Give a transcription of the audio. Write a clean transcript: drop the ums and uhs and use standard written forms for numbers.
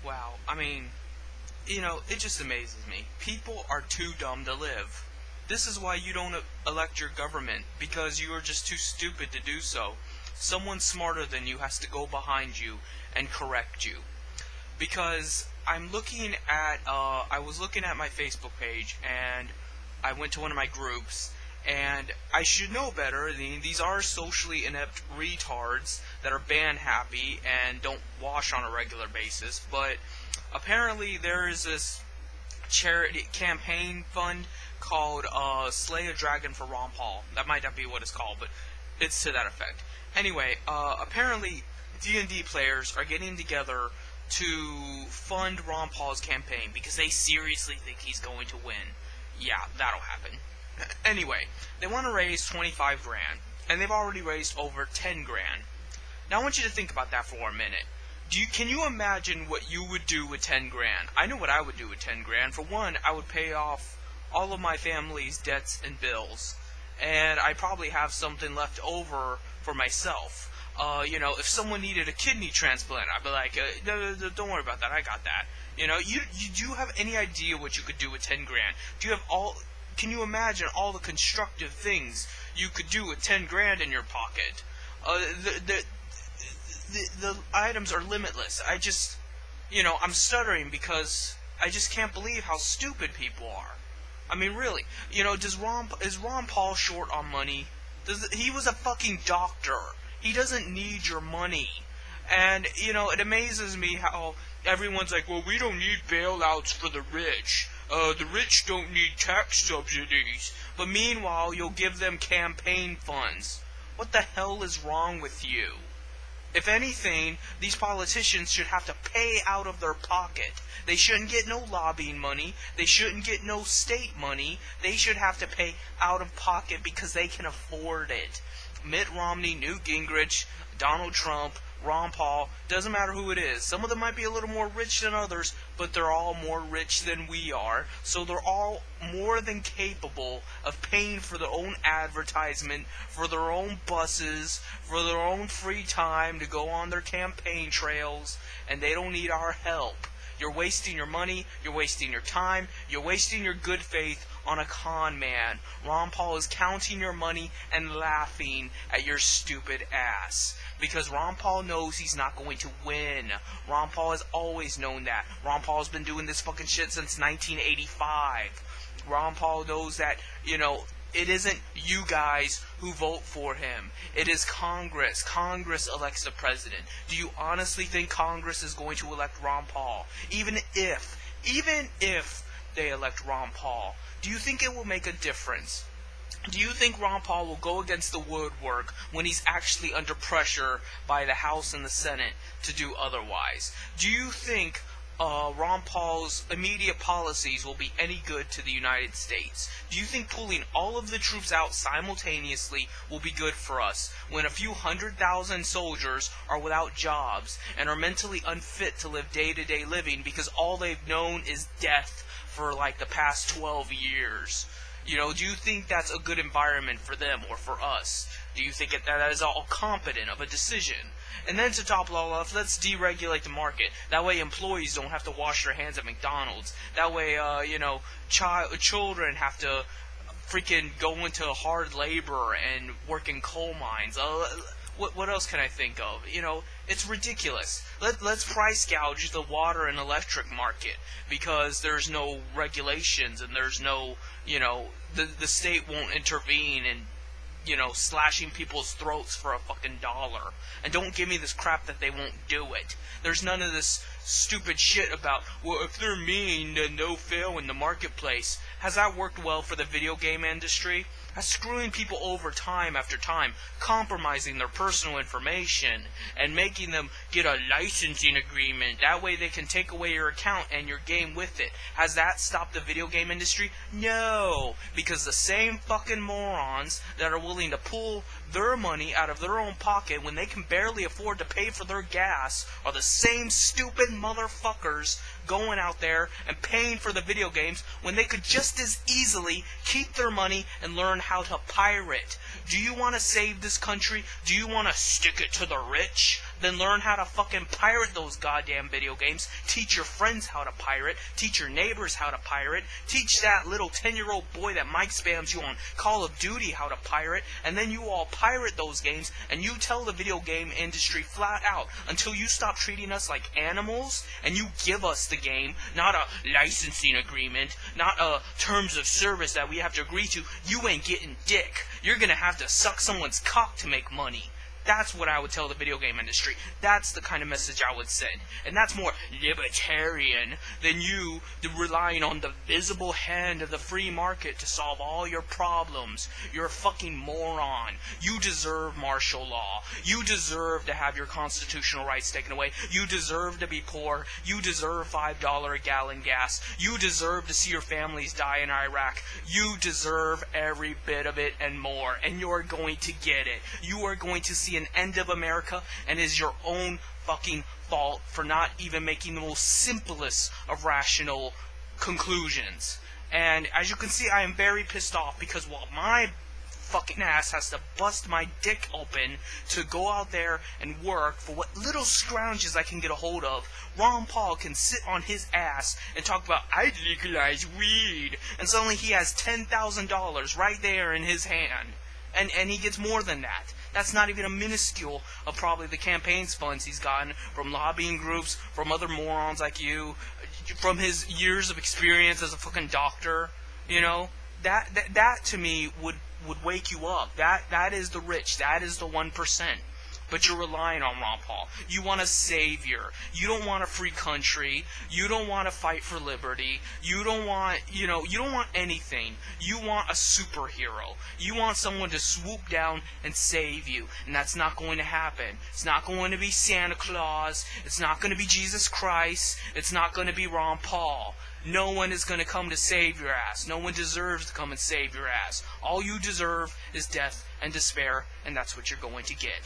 Wow. I mean, it just amazes me. People are too dumb to live. This is why you don't elect your government, because you are just too stupid to do so. Someone smarter than you has to go behind you and correct you. Because I was looking at my Facebook page, and I went to one of my groups, and I should know better. These are socially inept retards that are band happy and don't wash on a regular basis, but apparently there is this charity campaign fund called Slay a Dragon for Ron Paul. That might not be what it's called, but it's to that effect. Anyway, apparently D&D players are getting together to fund Ron Paul's campaign because they seriously think he's going to win. Yeah, that'll happen. Anyway, they want to raise 25 grand, and they've already raised over 10 grand. Now I want you to think about that for a minute. Can you imagine what you would do with 10 grand? I know what I would do with 10 grand. For one, I would pay off all of my family's debts and bills, and I probably have something left over for myself. If someone needed a kidney transplant, I'd be like, no, don't worry about that, I got that. You do you have any idea what you could do with 10 grand? Can you imagine all the constructive things you could do with 10 grand in your pocket? The items are limitless. I'm stuttering because I just can't believe how stupid people are. I mean, really. Is Ron Paul short on money? He was a fucking doctor. He doesn't need your money. And, it amazes me how everyone's like, well, we don't need bailouts for the rich. The rich don't need tax subsidies. But meanwhile, you'll give them campaign funds. What the hell is wrong with you? If anything, these politicians should have to pay out of their pocket. They shouldn't get no lobbying money. They shouldn't get no state money. They should have to pay out of pocket because they can afford it. Mitt Romney, Newt Gingrich, Donald Trump, Ron Paul, doesn't matter who it is. Some of them might be a little more rich than others, but they're all more rich than we are. So they're all more than capable of paying for their own advertisement, for their own buses, for their own free time to go on their campaign trails, and they don't need our help. You're wasting your money, you're wasting your time, you're wasting your good faith on a con man. Ron Paul is counting your money and laughing at your stupid ass. Because Ron Paul knows he's not going to win. Ron Paul has always known that. Ron Paul's been doing this fucking shit since 1985. Ron Paul knows that, it isn't you guys who vote for him. It is Congress. Congress elects the president. Do you honestly think Congress is going to elect Ron Paul? Even if they elect Ron Paul, do you think it will make a difference? Do you think Ron Paul will go against the woodwork when he's actually under pressure by the House and the Senate to do otherwise? Do you think Ron Paul's immediate policies will be any good to the United States? Do you think pulling all of the troops out simultaneously will be good for us when a few 100,000 soldiers are without jobs and are mentally unfit to live day-to-day living because all they've known is death for like the past 12 years? Do you think that's a good environment for them or for us? Do you think that is all competent of a decision? And then to top it all off, let's deregulate the market. That way employees don't have to wash their hands at McDonald's. That way, children have to freaking go into hard labor and work in coal mines. What else can I think of? It's ridiculous. Let's price gouge the water and electric market because there's no regulations and there's no, the state won't intervene and, slashing people's throats for a fucking dollar. And don't give me this crap that they won't do it. There's none of this stupid shit about, well, if they're mean, then they'll fail in the marketplace. Has that worked well for the video game industry? That's screwing people over time after time, compromising their personal information, and making them get a licensing agreement. That way they can take away your account and your game with it. Has that stopped the video game industry? No, because the same fucking morons that are willing to pull their money out of their own pocket when they can barely afford to pay for their gas are the same stupid motherfuckers going out there and paying for the video games when they could just as easily keep their money and learn how to pirate. Do you want to save this country? Do you want to stick it to the rich? then learn how to fucking pirate those goddamn video games. Teach your friends how to pirate. Teach your neighbors how to pirate. Teach that little 10-year-old boy that Mike spams you on Call of Duty how to pirate. And then you all pirate those games, and you tell the video game industry flat out, until you stop treating us like animals, and you give us the game, not a licensing agreement, not a terms of service that we have to agree to, you ain't getting dick. You're gonna have to suck someone's cock to make money. That's what I would tell the video game industry. That's the kind of message I would send. And that's more libertarian than you relying on the visible hand of the free market to solve all your problems. You're a fucking moron. You deserve martial law. You deserve to have your constitutional rights taken away. You deserve to be poor. You deserve $5 a gallon gas. You deserve to see your families die in Iraq. You deserve every bit of it and more. And you're going to get it. You are going to see an end of America, and it is your own fucking fault for not even making the most simplest of rational conclusions. And as you can see, I am very pissed off, because while my fucking ass has to bust my dick open to go out there and work for what little scrounges I can get a hold of, Ron Paul can sit on his ass and talk about, I'd legalize weed, and suddenly he has $10,000 right there in his hand. And he gets more than that. That's not even a minuscule of probably the campaign's funds he's gotten from lobbying groups, from other morons like you, from his years of experience as a fucking doctor. You know, that to me would wake you up. That is the rich. That is the 1%. But you're relying on Ron Paul. You want a savior. You don't want a free country. You don't want to fight for liberty. You don't want, you don't want anything. You want a superhero. You want someone to swoop down and save you. And that's not going to happen. It's not going to be Santa Claus. It's not going to be Jesus Christ. It's not going to be Ron Paul. No one is going to come to save your ass. No one deserves to come and save your ass. All you deserve is death and despair, and that's what you're going to get.